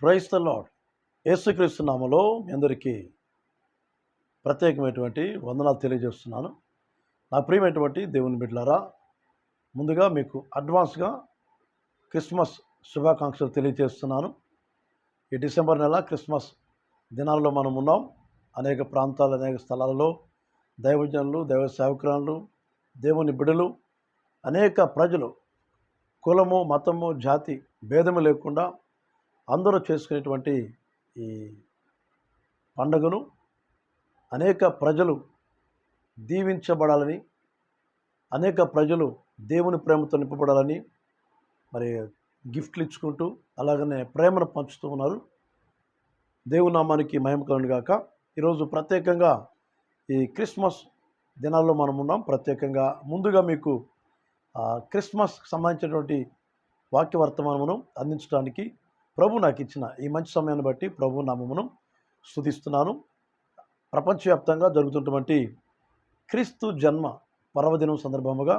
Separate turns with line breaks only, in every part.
Praise the lord. యేసుక్రీస్తు నామములో మీ అందరికీ ప్రత్యేకమైనటువంటి వందనాలు తెలియజేస్తున్నాను. నా ప్రియమైనటువంటి దేవుని బిడ్డలారా, ముందుగా మీకు అడ్వాన్స్గా క్రిస్మస్ శుభాకాంక్షలు తెలియజేస్తున్నాను. ఈ డిసెంబర్ నెల క్రిస్మస్ దినాల్లో మనం ఉన్నాం. అనేక ప్రాంతాలు, అనేక స్థలాలలో దైవజనులు, దైవ సేవకురాలు, దేవుని బిడ్డలు, అనేక ప్రజలు కులము, మతము, జాతి భేదము లేకుండా అందరూ చేసుకునేటువంటి ఈ పండుగను అనేక ప్రజలు దీవించబడాలని, అనేక ప్రజలు దేవుని ప్రేమతో నింపబడాలని మరి గిఫ్ట్లు ఇచ్చుకుంటూ అలాగనే ప్రేమను పంచుతూ ఉన్నారు. దేవుని నామానికి మహిమ కలుగును గాక. ఈరోజు ప్రత్యేకంగా ఈ క్రిస్మస్ దినాల్లో మనం ఉన్నాం. ప్రత్యేకంగా ముందుగా మీకు క్రిస్మస్కి సంబంధించినటువంటి వాక్య వర్తమానమును అందించడానికి ప్రభు నాకు ఇచ్చిన ఈ మంచి సమయాన్ని బట్టి ప్రభు నామమును స్తుతిస్తున్నాను. ప్రపంచవ్యాప్తంగా జరుగుతున్నటువంటి క్రీస్తు జన్మ పర్వదినం సందర్భముగా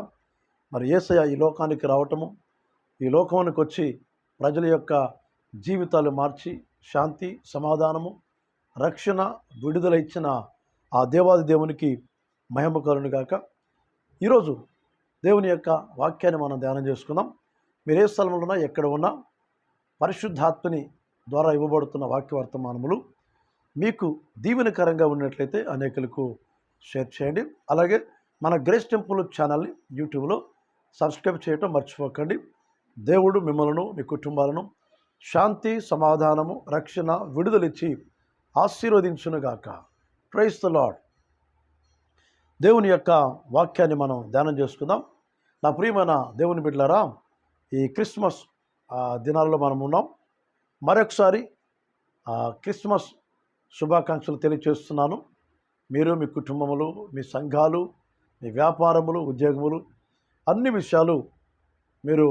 మరి యేసయ్య ఈ లోకానికి రావటము, ఈ లోకానికి వచ్చి ప్రజల యొక్క జీవితాలు మార్చి శాంతి, సమాధానము, రక్షణ, విడుదల ఇచ్చిన ఆ దేవాది దేవునికి మహిమ కలుగును గాక. ఈరోజు దేవుని యొక్క వాక్యాన్ని మనం ధ్యానం చేసుకుందాం. మీరు ఏ స్థలంలో ఉన్నా, ఎక్కడ ఉన్నా, పరిశుద్ధాత్మని ద్వారా ఇవ్వబడుతున్న వాక్య వర్తమానములు మీకు దీవెనకరంగా ఉన్నట్లయితే అనేకులకు షేర్ చేయండి. అలాగే మన గ్రేస్ టెంపుల్ ఛానల్ని యూట్యూబ్లో సబ్స్క్రైబ్ చేయటం మర్చిపోకండి. దేవుడు మిమ్మల్ని, మీ కుటుంబాలను శాంతి, సమాధానము, రక్షణ, విడుదలిచ్చి ఆశీర్వదించునుగాక. Praise the lord. దేవుని యొక్క వాక్యాన్ని మనం ధ్యానం చేసుకుందాం. నా ప్రియమైన దేవుని బిడ్డలారా, ఈ క్రిస్మస్ దినాల్లో మనం ఉన్నాం. మరొకసారి క్రిస్మస్ శుభాకాంక్షలు తెలియజేస్తున్నాను. మీరు, మీ కుటుంబములు, మీ సంఘాలు, మీ వ్యాపారములు, ఉద్యోగములు, అన్ని విషయాలు మీరు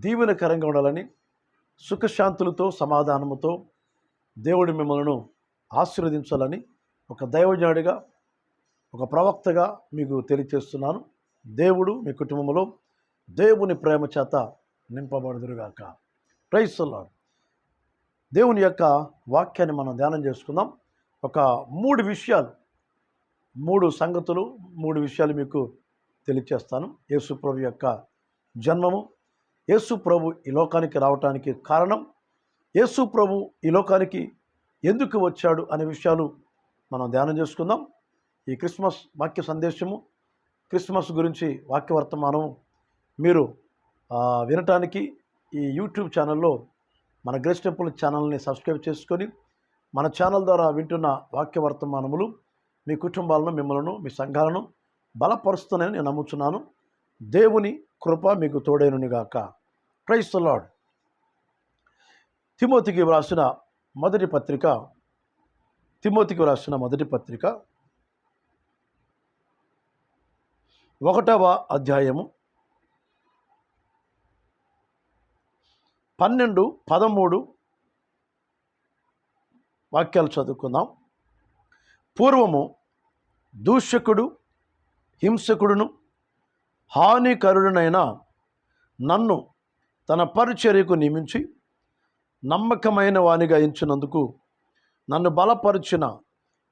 దీవెనకరంగా ఉండాలని, సుఖశాంతులతో, సమాధానముతో దేవుడు మిమ్మల్ని ఆశీర్వదించాలని ఒక దైవజనుడిగా, ఒక ప్రవక్తగా మీకు తెలియజేస్తున్నాను. దేవుడు మీ కుటుంబంలో దేవుని ప్రేమ చేత నింపబడుదురుగాక. Praise the lord. దేవుని యొక్క వాక్యాన్ని మనం ధ్యానం చేసుకుందాం. ఒక మూడు సంగతులు, మూడు విషయాలు మీకు తెలియచేస్తాను. యేసు ప్రభు యొక్క జన్మము, యేసు ప్రభు ఈ లోకానికి రావటానికి కారణం, యేసు ప్రభు ఈ లోకానికి ఎందుకు వచ్చాడు అనే విషయాలు మనం ధ్యానం చేసుకుందాం. ఈ క్రిస్మస్ వాక్య సందేశము, క్రిస్మస్ గురించి వాక్య వర్తమానము మీరు వినటానికి ఈ యూట్యూబ్ ఛానల్లో మన గ్రేస్ టెంపుల్ ఛానల్ని సబ్స్క్రైబ్ చేసుకొని మన ఛానల్ ద్వారా వింటున్న వాక్య వర్తమానములు మీ కుటుంబాలను, మిమ్మల్ని, మీ సంఘాలను బలపరుస్తున్నాయని నేను నమ్ముచున్నాను. దేవుని కృప మీకు తోడైనుగాక. Praise the lord. తిమోతికి వ్రాసిన మొదటి పత్రిక 1వ అధ్యాయము 12, 13 వాక్యాలు చదువుకుందాం. పూర్వము దూషకుడు, హింసకుడును, హానికరుడునైన నన్ను తన పరిచర్యకు నియమించి నమ్మకమైన వానిగా ఎంచినందుకు నన్ను బలపరిచిన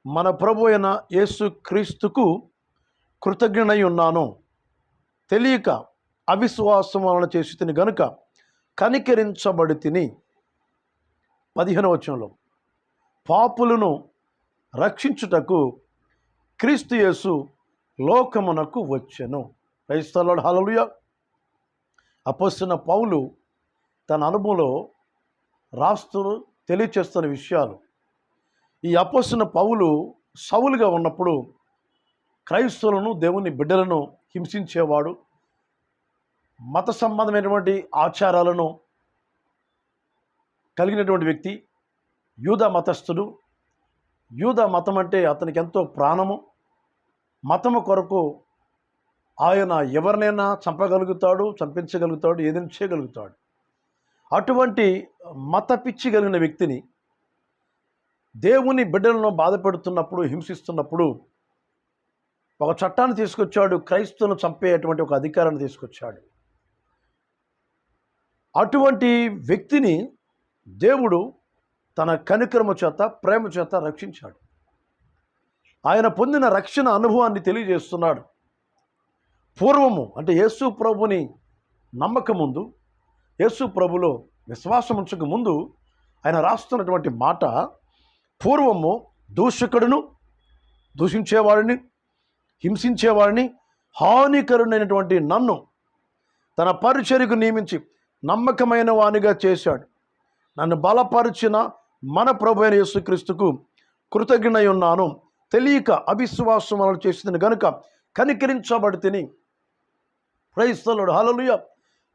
మన ప్రభు అయిన యేసు క్రీస్తుకు కృతజ్ఞనై ఉన్నాను. తెలియక అవిశ్వాసం వలన చేసి తిని గనుక కనికరించబడి తిని. 15వ వచనంలో పాపులను రక్షించుటకు క్రీస్తు యేసు లోకమునకు వచ్చెను. Praise the lord. హల్లెలూయా. అపోస్తలుడైన పౌలు తన అనుభవంలో రాస్తూ తెలియచేస్తున్న విషయాలు. ఈ అపోస్తలుడైన పౌలు సౌలుగా ఉన్నప్పుడు క్రైస్తవులను, దేవుని బిడ్డలను హింసించేవాడు. మత సంబంధమైనటువంటి ఆచారాలను కలిగినటువంటి వ్యక్తి. యూదా మతస్థుడు. యూదా మతం అంటే అతనికి ఎంతో ప్రాణము. మతము కొరకు ఆయన ఎవరినైనా చంపగలుగుతాడు, చంపించగలుగుతాడు, ఏదైనా చేయగలుగుతాడు. అటువంటి మత పిచ్చి కలిగిన వ్యక్తిని దేవుని బిడ్డలను బాధపెడుతున్నప్పుడు, హింసిస్తున్నప్పుడు ఒక చట్టాన్ని తీసుకొచ్చాడు. క్రైస్తవులను చంపేటువంటి ఒక అధికారాన్ని తీసుకొచ్చాడు. అటువంటి వ్యక్తిని దేవుడు తన కనికరము చేత, ప్రేమ చేత రక్షించాడు. ఆయన పొందిన రక్షణ అనుభవాన్ని తెలియజేస్తున్నాడు. పూర్వము అంటే యేసు ప్రభుని నమ్మక ముందు, యేసు ప్రభులో విశ్వాసం ఉంచక ముందు ఆయన రాస్తున్నటువంటి మాట, పూర్వము దూషకుడును, దూషించేవాడిని, హింసించేవాడిని, హానికరుడైనటువంటి నన్ను తన పరిచర్యకు నియమించి నమ్మకమైన వానిగా చేశాడు. నన్ను బలపరిచిన మన ప్రభు అయిన యేసుక్రీస్తుకు కృతజ్ఞుడై ఉన్నాను. తెలియక అవిశ్వాసం వలన చేసింది గనుక కనికరించబడితిని. ప్రైజ్ ది లార్డ్, హల్లెలూయా.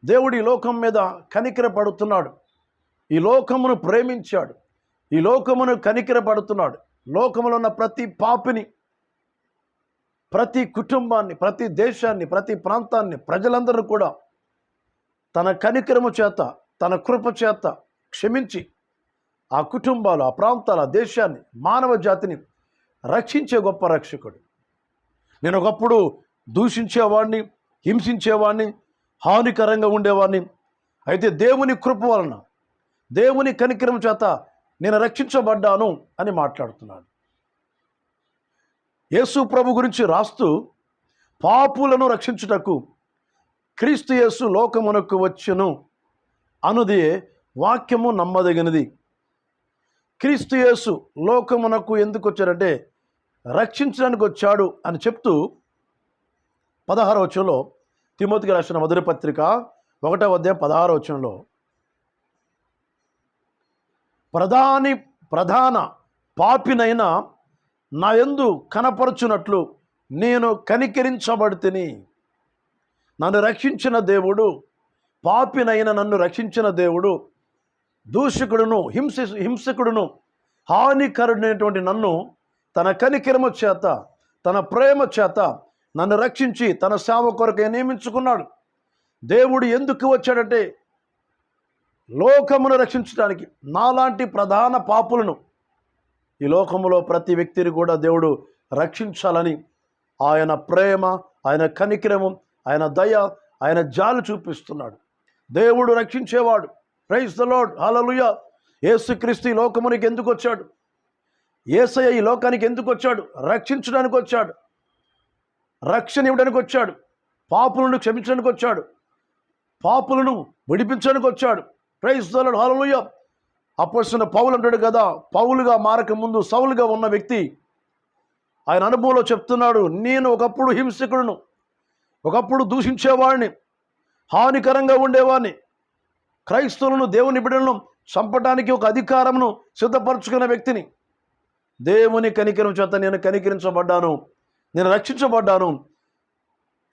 దేవుడు ఈ లోకం మీద కనికరపడుతున్నాడు. ఈ లోకమును ప్రేమించాడు. ఈ లోకమును కనికరపడుతున్నాడు. లోకములో ఉన్న ప్రతి పాపిని, ప్రతి కుటుంబాన్ని, ప్రతి దేశాన్ని, ప్రతి ప్రాంతాన్ని, ప్రజలందరూ కూడా తన కనికరము చేత, తన కృప చేత క్షమించి ఆ కుటుంబాలు, ఆ ప్రాంతాల, ఆ దేశాన్ని, మానవ జాతిని రక్షించే గొప్ప రక్షకుడు. నేను ఒకప్పుడు దూషించేవాడిని, హింసించేవాడిని, హానికరంగా ఉండేవాడిని. అయితే దేవుని కృప వలన, దేవుని కనికరం చేత నేను రక్షించబడ్డాను అని మాట్లాడుతున్నాడు. యేసు ప్రభు గురించి రాస్తూ, పాపులను రక్షించుటకు క్రీస్తు యేసు లోకమునకు వచ్చెను అనుదే వాక్యము నమ్మదగినది. క్రీస్తు యేసు లోకమునకు ఎందుకు వచ్చాడంటే రక్షించడానికి వచ్చాడు అని చెప్తూ 16వ వచనంలో, తిమోతికి రాసిన మొదటి పత్రిక 1వ అధ్యాయం 16వ వచనంలో, ప్రధాన పాపినైన నా యందు కనపరచునట్లు నేను కనికరించబడితిని. నన్ను రక్షించిన దేవుడు, పాపినైన నన్ను రక్షించిన దేవుడు, దూషకుడును, హింసకుడును, హానికరుడైనటువంటి నన్ను తన కనికరము చేత, తన ప్రేమ చేత నన్ను రక్షించి తన సేవ కొరకే నియమించుకున్నాడు. దేవుడు ఎందుకు వచ్చాడంటే లోకమును రక్షించడానికి. నాలాంటి ప్రధాన పాపులను, ఈ లోకములో ప్రతి వ్యక్తిని కూడా దేవుడు రక్షించాలని ఆయన ప్రేమ, ఆయన కనికరము, ఆయన దయ, ఆయన జాలి చూపిస్తున్నాడు. దేవుడు రక్షించేవాడు. ప్రైజ్ ది లార్డ్, హల్లెలూయా. యేసుక్రీస్తు ఈ లోకమునికి ఎందుకు వచ్చాడు? యేసయ్య ఈ లోకానికి ఎందుకు వచ్చాడు? రక్షించడానికి వచ్చాడు. రక్షణ ఇవ్వడానికి వచ్చాడు. పాపులను క్షమించడానికి వచ్చాడు. పాపులను విడిపించడానికి వచ్చాడు. Praise the lord, hallelujah. అపోస్తలుడైన పౌలు అంటాడు కదా, పౌలుగా మారక ముందు సౌలుగా ఉన్న వ్యక్తి ఆయన అనుభవంలో చెప్తున్నాడు, నేను ఒకప్పుడు హింసకుడును, ఒకప్పుడు దూషించేవాడిని, హానికరంగా ఉండేవాడిని, క్రైస్తవులను, దేవుని బిడ్డలను చంపడానికి ఒక అధికారమును సిద్ధపరచుకున్న వ్యక్తిని. దేవుని కనికరం చేత నేను కనికరించబడ్డాను, నేను రక్షించబడ్డాను.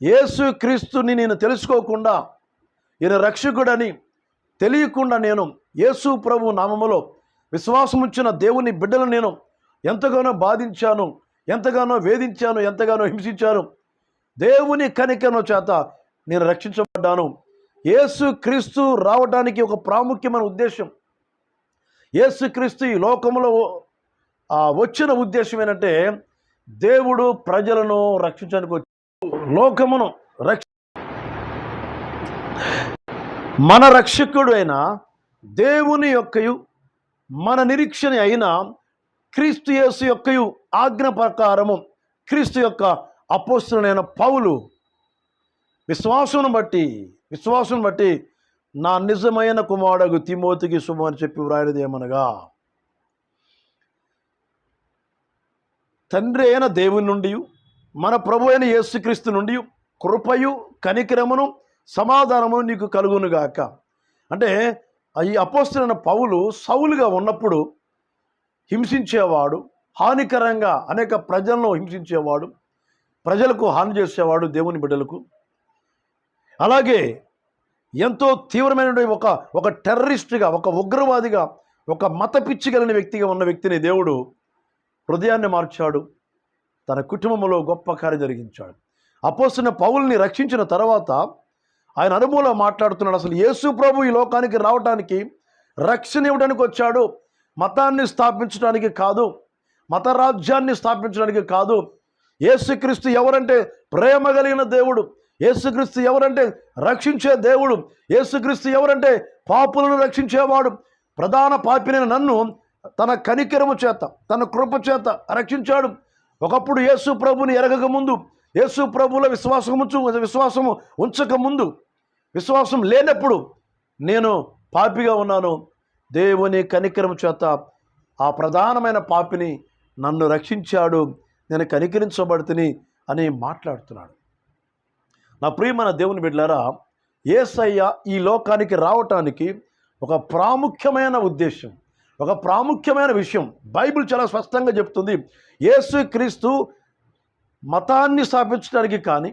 యేసు క్రీస్తుని నేను తెలుసుకోకుండా, ఈయన రక్షకుడని తెలియకుండా నేను యేసు ప్రభు నామములో విశ్వాసం ఉంచిన దేవుని బిడ్డలను నేను ఎంతగానో బాధించాను, ఎంతగానో వేధించాను, ఎంతగానో హింసించాను. దేవుని కనికరం చేత నేను రక్షించబడ్డాను. యేసు క్రీస్తు రావడానికి ఒక ప్రాముఖ్యమైన ఉద్దేశం, యేసు క్రీస్తు ఈ లోకంలో వచ్చిన ఉద్దేశం ఏంటంటే దేవుడు ప్రజలను రక్షించడానికి వచ్చి లోకమును మన రక్షకుడు అయిన దేవుని యొక్కయు మన నిరీక్షణ అయిన క్రీస్తు యేసు యొక్కయు ఆజ్ఞ ప్రకారము క్రీస్తు యొక్క అపోస్తలుడైన పౌలు విశ్వాసం బట్టి నా నిజమైన కుమారుడు తిమోతికి శుభమని చెప్పి వ్రాయనిది ఏమనగా, తండ్రి అయిన దేవుని నుండి మన ప్రభు అయిన యేసుక్రీస్తు నుండి కృపయు కనికరమును సమాధానమును నీకు కలుగునుగాక. అంటే ఈ అపోస్తలుడైన పౌలు సౌలుగా ఉన్నప్పుడు హింసించేవాడు, హానికరంగా అనేక ప్రజలను హింసించేవాడు, ప్రజలకు హాని చేసేవాడు, దేవుని బిడ్డలకు. అలాగే ఎంతో తీవ్రమైన ఒక టెర్రరిస్ట్గా, ఒక ఉగ్రవాదిగా, ఒక మత పిచ్చి కలిగిన వ్యక్తిగా ఉన్న వ్యక్తిని దేవుడు హృదయాన్ని మార్చాడు, తన కుటుంబంలో గొప్ప కార్యం జరిగించాడు. అపోస్తలుడైన పౌలుని రక్షించిన తర్వాత ఆయన అనుభవంలో మాట్లాడుతున్నాడు, అసలు యేసు ప్రభు ఈ లోకానికి రావడానికి రక్షణ ఇవ్వడానికి వచ్చాడు, మతాన్ని స్థాపించడానికి కాదు, మత రాజ్యాన్ని స్థాపించడానికి కాదు. యేసుక్రీస్తు ఎవరంటే ప్రేమ కలిగిన దేవుడు, యేసుక్రీస్తు ఎవరంటే రక్షించే దేవుడు, యేసుక్రీస్తు ఎవరంటే పాపులను రక్షించేవాడు. ప్రధాన పాపినైన నన్ను తన కనికరము చేత, తన కృప చేత రక్షించాడు. ఒకప్పుడు యేసు ప్రభుని ఎరగక ముందు, యేసు ప్రభుల విశ్వాసము ఉంచక ముందు, విశ్వాసం లేనప్పుడు నేను పాపిగా ఉన్నాను. దేవుని కనికరము చేత ఆ ప్రధానమైన పాపిని నన్ను రక్షించాడు, నేను కనికరించబడుతుని అని మాట్లాడుతున్నాడు. నా ప్రియమైన దేవుని బిడ్డలారా, యేసయ్య ఈ లోకానికి రావటానికి ఒక ప్రాముఖ్యమైన ఉద్దేశం, ఒక ప్రాముఖ్యమైన విషయం బైబిల్ చాలా స్పష్టంగా చెప్తుంది. యేసుక్రీస్తు మతాన్ని స్థాపించడానికి కానీ,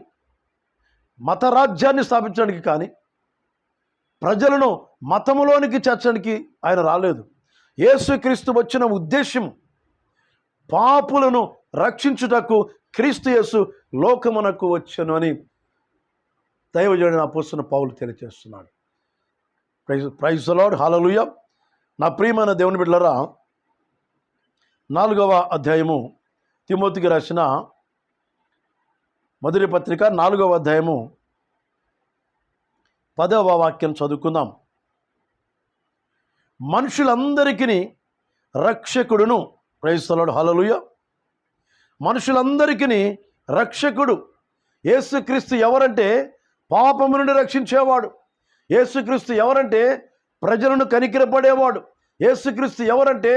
మత రాజ్యాన్ని స్థాపించడానికి కానీ, ప్రజలను మతములోనికి చేర్చడానికి ఆయన రాలేదు. యేసుక్రీస్తు వచ్చిన ఉద్దేశం పాపులను రక్షించుటకు క్రీస్తు యేసు లోకమునకు వచ్చెను అని దైవజనుడైన అపోస్తలుడైన పౌలు తెలియజేస్తున్నాడు. ప్రైజ్ ది లార్డ్, హల్లెలూయా. నా ప్రియమైన దేవుని బిడ్డలారా, 4వ అధ్యాయము తిమోతికి రాసిన మొదటి పత్రిక 4వ అధ్యాయము 10వ వాక్యం చదువుకుందాం. మనుషులందరికీ రక్షకుడును, ప్రైజ్ ది లార్డ్, హల్లెలూయా. మనుషులందరికీ రక్షకుడు యేసుక్రీస్తు. ఎవరంటే పాపము నుండి రక్షించేవాడు. యేసుక్రీస్తు ఎవరంటే ప్రజలను కనికరపడేవాడు. యేసుక్రీస్తు ఎవరంటే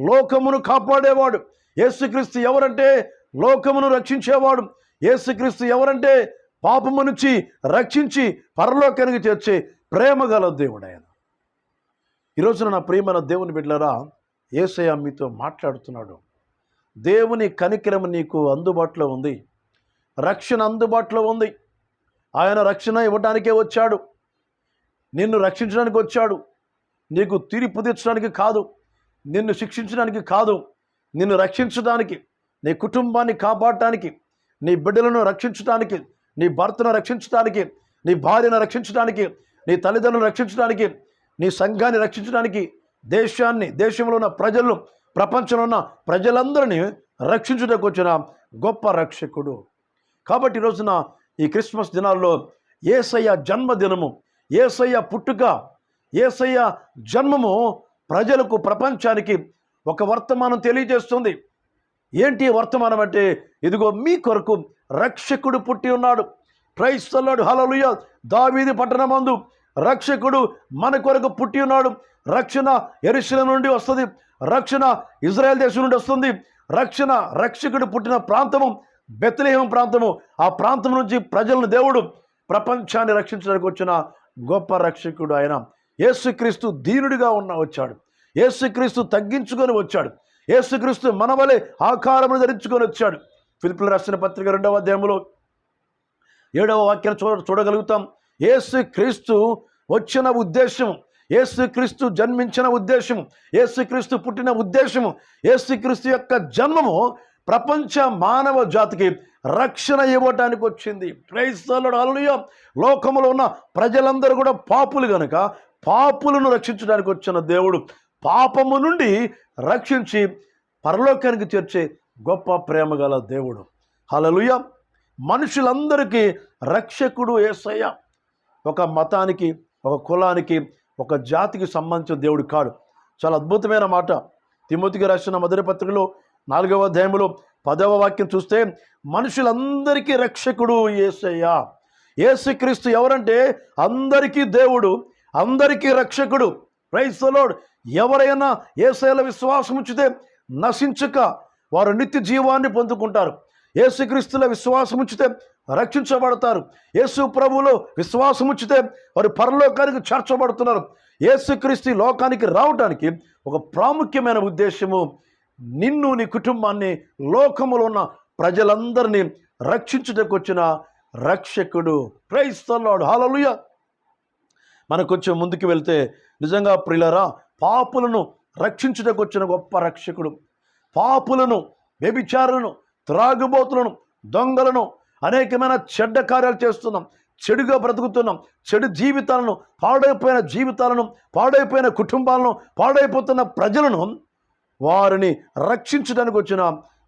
లోకమును కాపాడేవాడు. యేసుక్రీస్తు ఎవరంటే లోకమును రక్షించేవాడు. యేసుక్రీస్తు ఎవరంటే పాపము నుంచి రక్షించి పరలోకానికి చేర్చే ప్రేమ గల దేవుడు ఆయన. ఈరోజున నా ప్రియమైన దేవుని బిడ్డలారా, యేసయ్య మీతో మాట్లాడుతున్నాడు. దేవుని కనికరం నీకు అందుబాటులో ఉంది, రక్షణ అందుబాటులో ఉంది. ఆయన రక్షణ ఇవ్వడానికే వచ్చాడు, నిన్ను రక్షించడానికి వచ్చాడు. నీకు తీర్పు తీర్చడానికి కాదు, నిన్ను శిక్షించడానికి కాదు, నిన్ను రక్షించడానికి, నీ కుటుంబాన్ని కాపాడటానికి, నీ బిడ్డలను రక్షించడానికి, నీ భర్తను రక్షించడానికి, నీ భార్యను రక్షించడానికి, నీ తల్లిదండ్రులను రక్షించడానికి, నీ సంఘాన్ని రక్షించడానికి, దేశంలో ఉన్న ప్రజలను, ప్రపంచంలో ఉన్న ప్రజలందరినీ రక్షించుటకు వచ్చిన గొప్ప రక్షకుడు. కాబట్టి ఈరోజున ఈ క్రిస్మస్ దినాల్లో యేసయ్య జన్మదినము, యేసయ్య పుట్టుక, యేసయ్య జన్మము ప్రజలకు, ప్రపంచానికి ఒక వర్తమానం తెలియజేస్తుంది. ఏంటి వర్తమానం అంటే, ఇదిగో మీ కొరకు రక్షకుడు పుట్టి ఉన్నాడు. ప్రైజ్ ది లార్డ్, హల్లెలూయా. దావీదు పట్టణమందు రక్షకుడు మన కొరకు పుట్టి ఉన్నాడు. రక్షణ యెరూషలేము నుండి వస్తుంది, రక్షణ ఇజ్రాయెల్ దేశం నుండి వస్తుంది. రక్షకుడు పుట్టిన ప్రాంతము బెత్లెహేము ప్రాంతము. ఆ ప్రాంతం నుంచి ప్రజలను దేవుడు ప్రపంచాన్ని రక్షించడానికి వచ్చిన గొప్ప రక్షకుడు ఆయన. యేసుక్రీస్తు దీనుడిగా వచ్చాడు. యేసుక్రీస్తు తగ్గించుకొని వచ్చాడు. యేసుక్రీస్తు మన వలె ఆకారమును ధరించుకొని వచ్చాడు. ఫిలిప్పీయులకు రాసిన పత్రిక 2వ అధ్యాయంలో 7వ వాక్యాన్ని చూడగలుగుతాం. యేసుక్రీస్తు వచ్చిన ఉద్దేశం, యేసుక్రీస్తు జన్మించిన ఉద్దేశం, యేసుక్రీస్తు పుట్టిన ఉద్దేశము, యేసుక్రీస్తు యొక్క జన్మము ప్రపంచ మానవ జాతికి రక్షణ ఇవ్వటానికి వచ్చింది. ప్రైజ్ ది లార్డ్, హల్లెలూయా. లోకములో ఉన్న ప్రజలందరూ కూడా పాపులు గనుక పాపులను రక్షించడానికి వచ్చిన దేవుడు పాపము నుండి రక్షించి పరలోకానికి చేర్చే గొప్ప ప్రేమ గల దేవుడు. హల్లెలూయా. మనుషులందరికీ రక్షకుడు యేసయ్య. ఒక మతానికి, ఒక కులానికి, ఒక జాతికి సంబంధించిన దేవుడు కాడు. చాలా అద్భుతమైన మాట. తిమోతికి రాసిన మొదటి పత్రికలో 4వ అధ్యాయంలో 10వ వాక్యం చూస్తే, మనుషులందరికీ రక్షకుడు యేసయ్య. యేసుక్రీస్తు ఎవరంటే అందరికీ దేవుడు, అందరికీ రక్షకుడు. Praise the lord. ఎవరైనా యేసయ్యలో విశ్వాసం ఉంచితే నశించక వారు నిత్య జీవాన్ని పొందుకుంటారు. యేసుక్రీస్తులో విశ్వాసం ఉంచితే రక్షించబడతారు. యేసు ప్రభువులో విశ్వాసం ఉంచితే వారు పరలోకానికి చేర్చబడుతున్నారు. యేసుక్రీస్తు లోకానికి రావడానికి ఒక ప్రాముఖ్యమైన ఉద్దేశము, నిన్ను, నీ కుటుంబాన్ని, లోకములో ఉన్న ప్రజలందరినీ రక్షించుటకు వచ్చిన రక్షకుడు. ప్రైజ్ ది లార్డ్, హల్లెలూయా. మనం కొంచెం ముందుకు వెళ్తే నిజంగా ప్రియులారా, పాపులను రక్షించుటకు వచ్చిన గొప్ప రక్షకుడు. పాపులను, వ్యభిచారులను, త్రాగుబోతులను, దొంగలను, అనేకమైన చెడ్డ కార్యాలు చేస్తున్నాం, చెడుగా బ్రతుకుతున్నాం, చెడు జీవితాలను, పాడైపోయిన జీవితాలను, పాడైపోయిన కుటుంబాలను, పాడైపోతున్న ప్రజలను, వారిని రక్షించడానికి వచ్చిన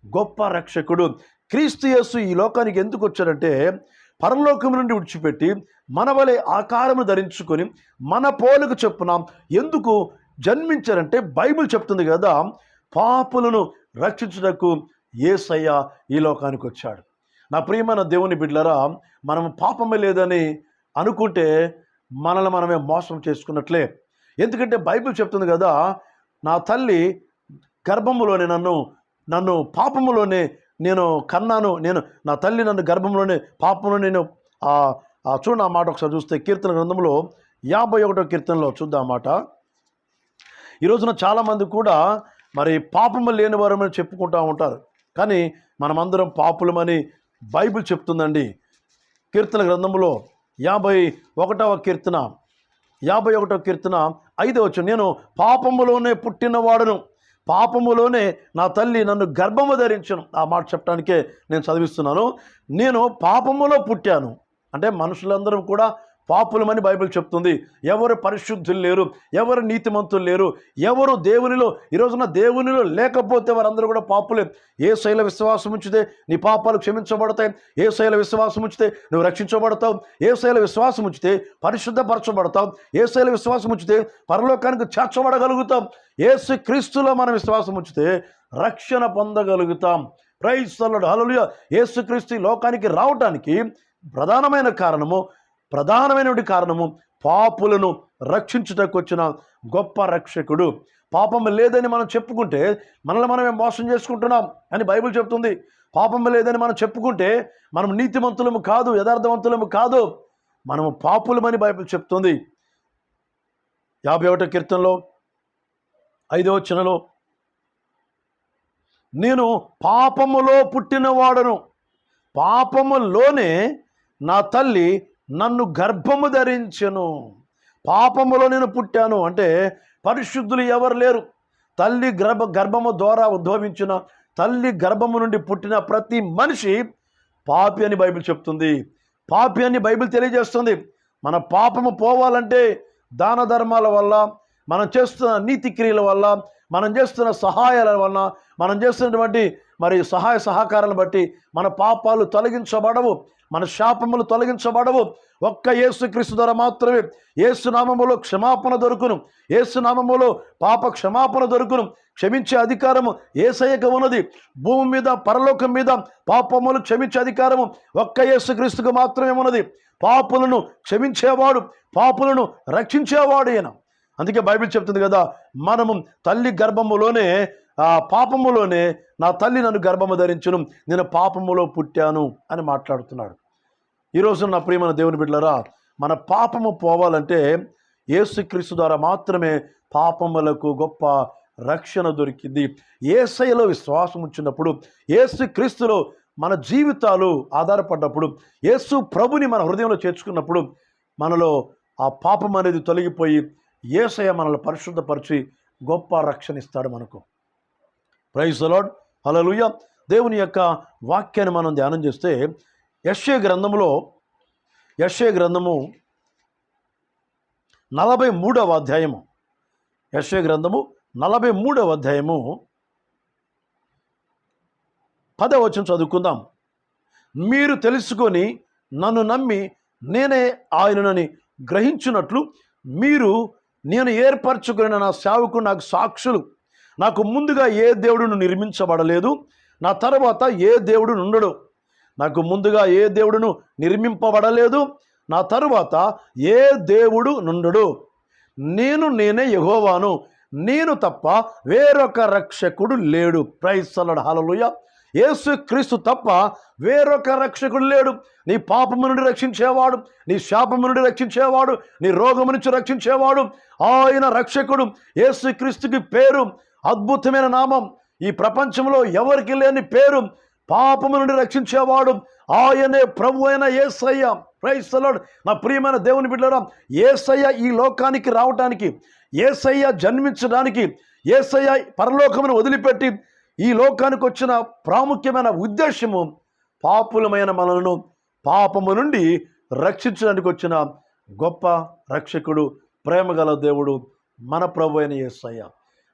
గొప్ప రక్షకుడు క్రీస్తు యేసు. ఈ లోకానికి ఎందుకు వచ్చాడంటే, పరలోకం నుండి విడిచిపెట్టి మన వలె ఆకారము ధరించుకొని మన పోలిక చొప్పున ఎందుకు జన్మించారంటే బైబిల్ చెప్తుంది కదా, పాపులను రక్షించుటకు యేసయ్య ఈ లోకానికి వచ్చాడు. నా ప్రియమైన దేవుని బిడ్డలారా, మనం పాపమే లేదని అనుకుంటే మనల్ని మనమే మోసం చేసుకున్నట్లే. ఎందుకంటే బైబిల్ చెప్తుంది కదా, నా తల్లి గర్భములోనే నన్ను పాపములోనే నేను కన్నాను, నా తల్లి నన్ను గర్భంలోనే పాపంలో నేను చూడండి ఆ మాట ఒకసారి చూస్తే కీర్తన గ్రంథంలో 51వ కీర్తనలో చూద్దాం మాట. ఈ రోజున చాలామంది కూడా మరి పాపము లేని వారమని చెప్పుకుంటూ ఉంటారు, కానీ మనమందరం పాపులమని బైబిల్ చెప్తుందండి. కీర్తన గ్రంథంలో 51వ కీర్తన 5వ వచనం, నేను పాపములోనే పుట్టినవాడను, పాపములోనే నా తల్లి నన్ను గర్భము ధరించను. ఆ మాట చెప్పడానికే నేను చదివిస్తున్నాను. నేను పాపములో పుట్టాను అంటే మనుషులందరూ కూడా పాపులమని బైబిల్ చెప్తుంది. ఎవరు పరిశుద్ధులు లేరు, ఎవరు నీతిమంతులు లేరు, ఎవరు దేవునిలో ఈ రోజున దేవునిలో లేకపోతే వారందరూ కూడా పాపులే. యేసయ్యలో విశ్వాసం ఉంచితే నీ పాపాలు క్షమించబడతాయి, యేసయ్యలో విశ్వాసం ఉంచితే నువ్వు రక్షించబడతావు, యేసయ్యలో విశ్వాసం ఉంచితే పరిశుద్ధపరచబడతావు, యేసయ్యలో విశ్వాసం ఉంచితే పరలోకానికి చేర్చబడగలుగుతాం, యేసు క్రీస్తులో మనం విశ్వాసం ఉంచితే రక్షణ పొందగలుగుతాం. ప్రైజ్ ది లార్డ్, హల్లెలూయా. యేసుక్రీస్తు ఈ లోకానికి రావడానికి ప్రధానమైనటువంటి కారణము పాపులను రక్షించుటకు వచ్చిన గొప్ప రక్షకుడు. పాపం లేదని మనం చెప్పుకుంటే మనల్ని మనమే మోసం చేసుకుంటున్నాం అని బైబిల్ చెప్తుంది. పాపం లేదని మనం చెప్పుకుంటే మనం నీతిమంతులము కాదు, యథార్థవంతులము కాదు, మనము పాపులమని బైబిల్ చెప్తుంది. 51వ కీర్తనలో 5వ వచనంలో, నేను పాపములో పుట్టినవాడను, పాపములోనే నా తల్లి నన్ను గర్భము ధరించెను. పాపములో నేను పుట్టాను అంటే పరిశుద్ధులు ఎవరు లేరు. తల్లి గర్భము ద్వారా ఉద్భవించిన, తల్లి గర్భము నుండి పుట్టిన ప్రతి మనిషి పాపి అని బైబిల్ చెప్తుంది. పాపి అని బైబిల్ తెలియజేస్తుంది. మన పాపము పోవాలంటే దాన ధర్మాల వల్ల, మనం చేస్తున్న నీతి క్రియల వల్ల, మనం చేస్తున్న సహాయాల వల్ల, మనం చేస్తున్నటువంటి మరి సహాయ సహకారాలను బట్టి మన పాపాలు తొలగించబడవు, మన శాపములు తొలగించబడవు. ఒక్క యేసుక్రీస్తు ద్వారా మాత్రమే. యేసునామములో క్షమాపణ దొరుకును, యేసునామములో పాప క్షమాపణ దొరుకును. క్షమించే అధికారము యేసయ్యకు ఉన్నది. భూమి మీద పరలోకం మీద పాపములు క్షమించే అధికారము ఒక్క యేసుక్రీస్తుకు మాత్రమే ఉన్నది. పాపులను క్షమించేవాడు, పాపులను రక్షించేవాడు ఈయన. అందుకే బైబిల్ చెప్తుంది కదా, మనము తల్లి గర్భములోనే పాపములోనే నా తల్లి నన్ను గర్భము ధరించును, నేను పాపములో పుట్టాను అని మాట్లాడుతున్నాడు. ఈరోజు నా ప్రియమైన దేవుని బిడ్డలారా, మన పాపము పోవాలంటే యేసుక్రీస్తు ద్వారా మాత్రమే పాపములకు గొప్ప రక్షణ దొరికింది. యేసయ్యలో విశ్వాసం ఉంచినప్పుడు, యేసుక్రీస్తులో మన జీవితాలు ఆధారపడ్డప్పుడు, యేసు ప్రభుని మన హృదయంలో చేర్చుకున్నప్పుడు మనలో ఆ పాపం అనేది తొలగిపోయి యేసయ్య మనల్ని పరిశుద్ధపరిచి గొప్ప రక్షణ ఇస్తాడు మనకు. ప్రైజ్ ది లార్డ్, హల్లెలూయా. దేవుని యొక్క వాక్యాన్ని మనం ధ్యానం చేస్తే యెషయా గ్రంథము 43వ అధ్యాయము, యెషయా గ్రంథము 43వ అధ్యాయము 10వ వచనం చదువుకుందాం. మీరు తెలుసుకొని నన్ను నమ్మి నేనే ఆయననని గ్రహించున్నట్లు నేను ఏర్పరచుకున్న నా సేవకుడు నాకు సాక్షులు. నాకు ముందుగా ఏ దేవుడును నిర్మించబడలేదు, నా తర్వాత ఏ దేవుడు ఉండడు. నాకు ముందుగా ఏ దేవుడును నిర్మింపబడలేదు, నా తరువాత ఏ దేవుడు నుండడు. నేనే యెహోవాను, నేను తప్ప వేరొక రక్షకుడు లేడు. ప్రైజ్ ది లార్డ్, హల్లెలూయా. యేసుక్రీస్తు తప్ప వేరొక రక్షకుడు లేడు. నీ పాపము నుండి రక్షించేవాడు, నీ శాపము నుండి రక్షించేవాడు, నీ రోగము నుంచి రక్షించేవాడు ఆయన రక్షకుడు. యేసుక్రీస్తుకి పేరు అద్భుతమైన నామం. ఈ ప్రపంచంలో ఎవరికి లేని పేరు. పాపము నుండి రక్షించేవాడు ఆయనే ప్రభు అయిన యేసయ్య. Praise the lord. నా ప్రియమైన దేవుని బిడ్డలారా, యేసయ్య ఈ లోకానికి రావటానికి, యేసయ్య జన్మించడానికి, యేసయ్య పరలోకమును వదిలిపెట్టి ఈ లోకానికి వచ్చిన ప్రాముఖ్యమైన ఉద్దేశము పాపులమైన మనలను పాపము నుండి రక్షించడానికి వచ్చిన గొప్ప రక్షకుడు, ప్రేమగల దేవుడు మన ప్రభు అయిన యేసయ్య.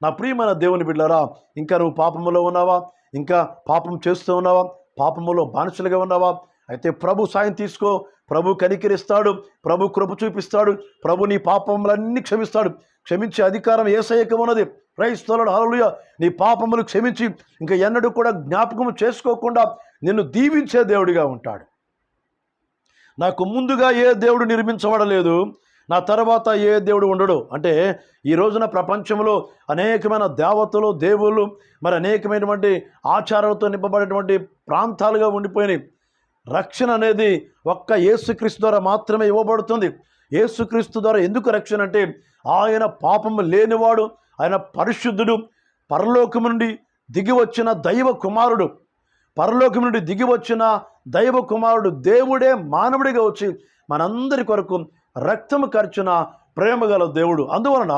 నా ప్రియమైన దేవుని బిడ్డలారా, ఇంకా నువ్వు పాపములో ఉన్నావా? ఇంకా పాపం చేస్తూ ఉన్నావా? పాపములో బానిసలుగా ఉన్నావా? అయితే ప్రభు సాయం తీసుకో. ప్రభు కనికరిస్తాడు, ప్రభు కృప చూపిస్తాడు, ప్రభు నీ పాపములన్నీ క్షమిస్తాడు. క్షమించే అధికారం యేసయ్యకు ఉన్నది. ప్రైజ్ ది లార్డ్, హల్లెలూయా. నీ పాపములు క్షమించి ఇంకా ఎన్నడూ కూడా జ్ఞాపకం చేసుకోకుండా నిన్ను దీవించే దేవుడిగా ఉంటాడు. నాకు ముందుగా ఏ దేవుడు నిర్మించబడలేదు, నా తర్వాత ఏ దేవుడు ఉండడు. అంటే ఈ రోజున ప్రపంచంలో అనేకమైన దేవతలు, దేవుళ్ళు, మరి అనేకమైనటువంటి ఆచారాలతో నింపబడేటువంటి ప్రాంతాలుగా ఉండిపోయినాయి. రక్షణ అనేది ఒక్క యేసుక్రీస్తు ద్వారా మాత్రమే ఇవ్వబడుతుంది. యేసుక్రీస్తు ద్వారా ఎందుకు రక్షణ అంటే ఆయన పాపము లేనివాడు, ఆయన పరిశుద్ధుడు, పరలోకం నుండి దిగి వచ్చిన దైవ కుమారుడు. పరలోకం నుండి దిగి వచ్చిన దైవ కుమారుడు దేవుడే మానవుడిగా వచ్చి మనందరి కొరకు రక్తము ఖర్చున ప్రేమ గల దేవుడు. అందువలన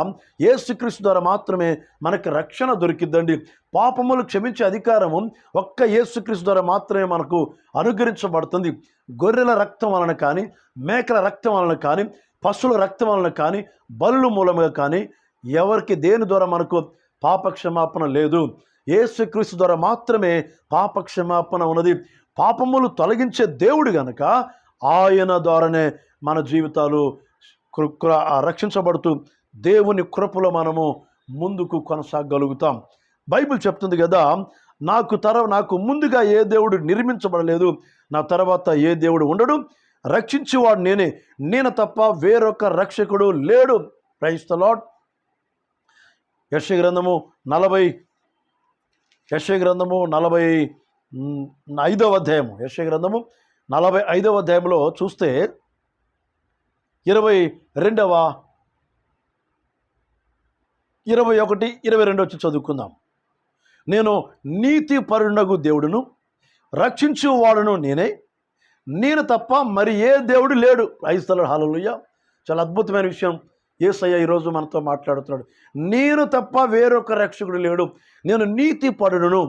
యేసుక్రీస్తు ద్వారా మాత్రమే మనకు రక్షణ దొరికిద్దండి. పాపములు క్షమించే అధికారము ఒక్క యేసుక్రీస్తు ద్వారా మాత్రమే మనకు అనుగ్రహించబడుతుంది. గొర్రెల రక్తం వలన కానీ, మేకల రక్తం వలన కానీ, పశువుల రక్తం వలన కానీ, బలుల మూలముగా కానీ ఎవరికి దేని ద్వారా మనకు పాపక్షమాపణ లేదు. యేసుక్రీస్తు ద్వారా మాత్రమే పాపక్షమాపణ ఉన్నది. పాపములు తొలగించే దేవుడు గనక ఆయన ద్వారానే మన జీవితాలు రక్షించబడుతూ దేవుని కృపలో మనము ముందుకు కొనసాగలుగుతాం. బైబిల్ చెప్తుంది కదా, నాకు ముందుగా ఏ దేవుడు నిర్మించబడలేదు, నా తర్వాత ఏ దేవుడు ఉండడు, రక్షించేవాడు నేనే, నేను తప్ప వేరొక రక్షకుడు లేడు. Praise the lord. యెషయా గ్రంథము 45వ అధ్యాయము, యెషయా గ్రంథము 45వ అధ్యాయంలో చూస్తే 21, 22 వచ్చి చదువుకుందాం. నేను నీతిపరునగు దేవుడును, రక్షించువాడును నేనే, నేను తప్ప మరి ఏ దేవుడు లేడు. ప్రైజ్ ది లార్డ్, హల్లెలూయా. చాలా అద్భుతమైన విషయం యేసయ్య ఈరోజు మనతో మాట్లాడుతున్నాడు. నేను తప్ప వేరొక రక్షకుడు లేడు. నేను నీతిపరుడును,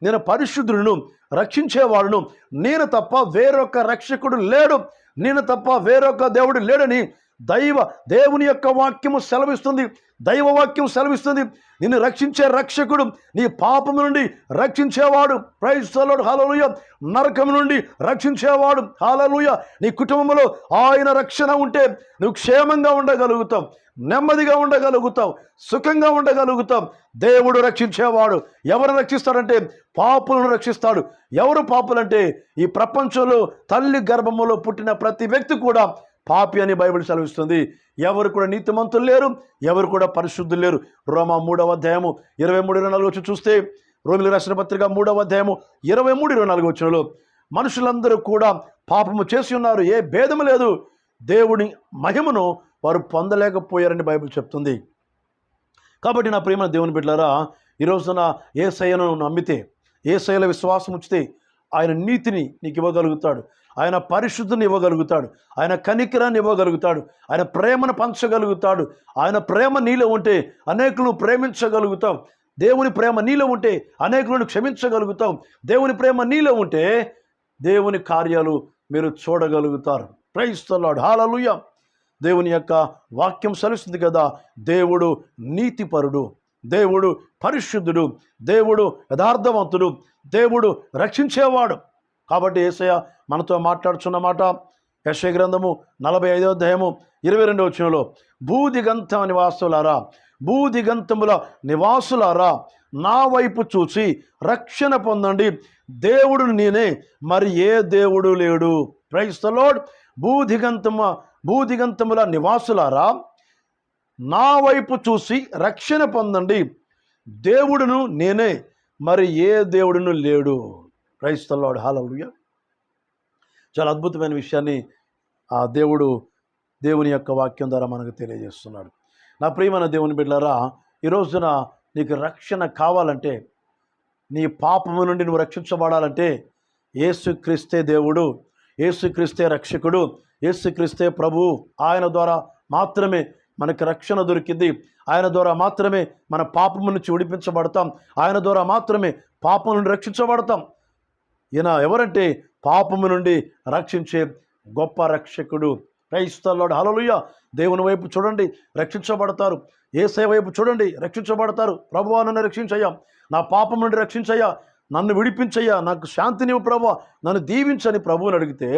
నేను పరిశుద్ధుడును, రక్షించేవాడును, నేను తప్ప వేరొక రక్షకుడు లేడు, నేను తప్ప వేరొక దేవుడు లేడని దేవుని యొక్క వాక్యము సెలవిస్తుంది. దైవ వాక్యం సెలవిస్తుంది. నిన్ను రక్షించే రక్షకుడు, నీ పాపము నుండి రక్షించేవాడు. ప్రైజ్ ది లార్డ్, హల్లెలూయా. నరకము నుండి రక్షించేవాడు, హల్లెలూయా. నీ కుటుంబంలో ఆయన రక్షణ ఉంటే నువ్వు క్షేమంగా ఉండగలుగుతావు, నెమ్మదిగా ఉండగలుగుతావు, సుఖంగా ఉండగలుగుతాం. దేవుడు రక్షించేవాడు. ఎవరు రక్షిస్తాడంటే పాపులను రక్షిస్తాడు. ఎవరు పాపులంటే ఈ ప్రపంచంలో తల్లి గర్భములో పుట్టిన ప్రతి వ్యక్తి కూడా పాపి అని బైబిల్ సెలవిస్తుంది. ఎవరు కూడా నీతిమంతులు లేరు, ఎవరు కూడా పరిశుద్ధులు లేరు. రోమా 3వ అధ్యాయము 23-24 వచ్చి చూస్తే, రోమిలకు రాసిన పత్రిక 3వ అధ్యాయము 23-24 వచనంలో మనుషులందరూ కూడా పాపము చేసి ఉన్నారు, ఏ భేదము లేదు, దేవుని మహిమను వారు పొందలేకపోయారని బైబిల్ చెప్తుంది. కాబట్టి నా ప్రియమైన దేవుని బిడ్డలారా, ఈ రోజున యేసయ్యను నమ్మితే, యేసయ్యలో విశ్వాసం ఉంచితే ఆయన నీతిని నీకు ఇవ్వగలుగుతాడు, ఆయన పరిశుద్ధిని ఇవ్వగలుగుతాడు, ఆయన కనికరాన్ని ఇవ్వగలుగుతాడు, ఆయన ప్రేమను పంచగలుగుతాడు. ఆయన ప్రేమ నీలో ఉంటే అనేకులను ప్రేమించగలుగుతాం. దేవుని ప్రేమ నీలో ఉంటే అనేకులను క్షమించగలుగుతాం. దేవుని ప్రేమ నీలో ఉంటే దేవుని కార్యాలు మీరు చూడగలుగుతారు. ప్రైజ్ ది లార్డ్, హల్లెలూయా. దేవుని యొక్క వాక్యం సెలవుస్తుంది కదా, దేవుడు నీతిపరుడు, దేవుడు పరిశుద్ధుడు, దేవుడు యథార్థవంతుడు, దేవుడు రక్షించేవాడు. కాబట్టి యేసయ్య మనతో మాట్లాడుచున్న మాట యెషయా గ్రంథము 45వ అధ్యాయము 22వ వచనంలో, భూదిగంతముల నివాసులారా నా వైపు చూసి రక్షణ పొందండి, దేవుడు నేనే, మరి ఏ దేవుడు లేడు. Praise the lord. భూదిగంతముల నివాసులారా నా వైపు చూసి రక్షణ పొందండి, దేవుడును నేనే, మరి ఏ దేవుడును లేడు. ప్రైజ్ ది లార్డ్, హల్లెలూయా. చాలా అద్భుతమైన విషయాన్ని ఆ దేవుని యొక్క వాక్యం ద్వారా మనకు తెలియజేస్తున్నాడు. నా ప్రియమైన దేవుని బిడ్డలారా, ఈ రోజున నీకు రక్షణ కావాలంటే, నీ పాపము నుండి నువ్వు రక్షించబడాలంటే యేసుక్రీస్తే దేవుడు, యేసుక్రీస్తే రక్షకుడు, యేసుక్రీస్తే ప్రభువు. ఆయన ద్వారా మాత్రమే మనకు రక్షణ దొరికింది. ఆయన ద్వారా మాత్రమే మన పాపము నుంచి విడిపించబడతాం. ఆయన ద్వారా మాత్రమే పాపం నుండి రక్షించబడతాం. ఈయన ఎవరంటే పాపము నుండి రక్షించే గొప్ప రక్షకుడు. ప్రైజ్ ది లార్డ్, హల్లెలూయా. దేవుని వైపు చూడండి, రక్షించబడతారు. యేసయ్య వైపు చూడండి, రక్షించబడతారు. ప్రభువా నన్ను రక్షించయ్యా, నా పాపం నుండి రక్షించయ్యా, నన్ను విడిపించయ్యా, నాకు శాంతినివ్వు ప్రభువా, నన్ను దీవించని ప్రభువుని అడిగితే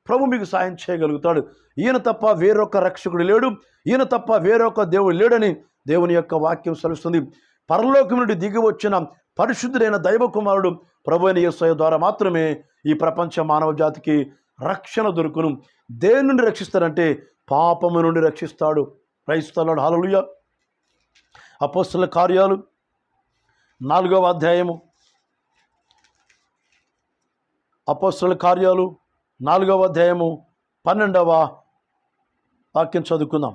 ప్రభు మీకు సాయం చేయగలుగుతాడు. ఈయన తప్ప వేరొక రక్షకుడు లేడు, ఈయన తప్ప వేరొక దేవుడు లేడని దేవుని యొక్క వాక్యం సెలవుస్తుంది. పరలోకం నుండి దిగి వచ్చిన పరిశుద్ధుడైన దైవ కుమారుడు ప్రభు అయిన యేసయ్య ద్వారా మాత్రమే ఈ ప్రపంచ మానవ జాతికి రక్షణ దొరుకును. దేని నుండి రక్షిస్తారంటే పాపము నుండి రక్షిస్తాడు. క్రైస్తవులాడు హల్లెలూయా. అపోస్తలుల కార్యాలు 4వ అధ్యాయము, అపోస్తలుల కార్యాలు 4వ అధ్యాయము 12వ వాక్యం చదువుకుందాం.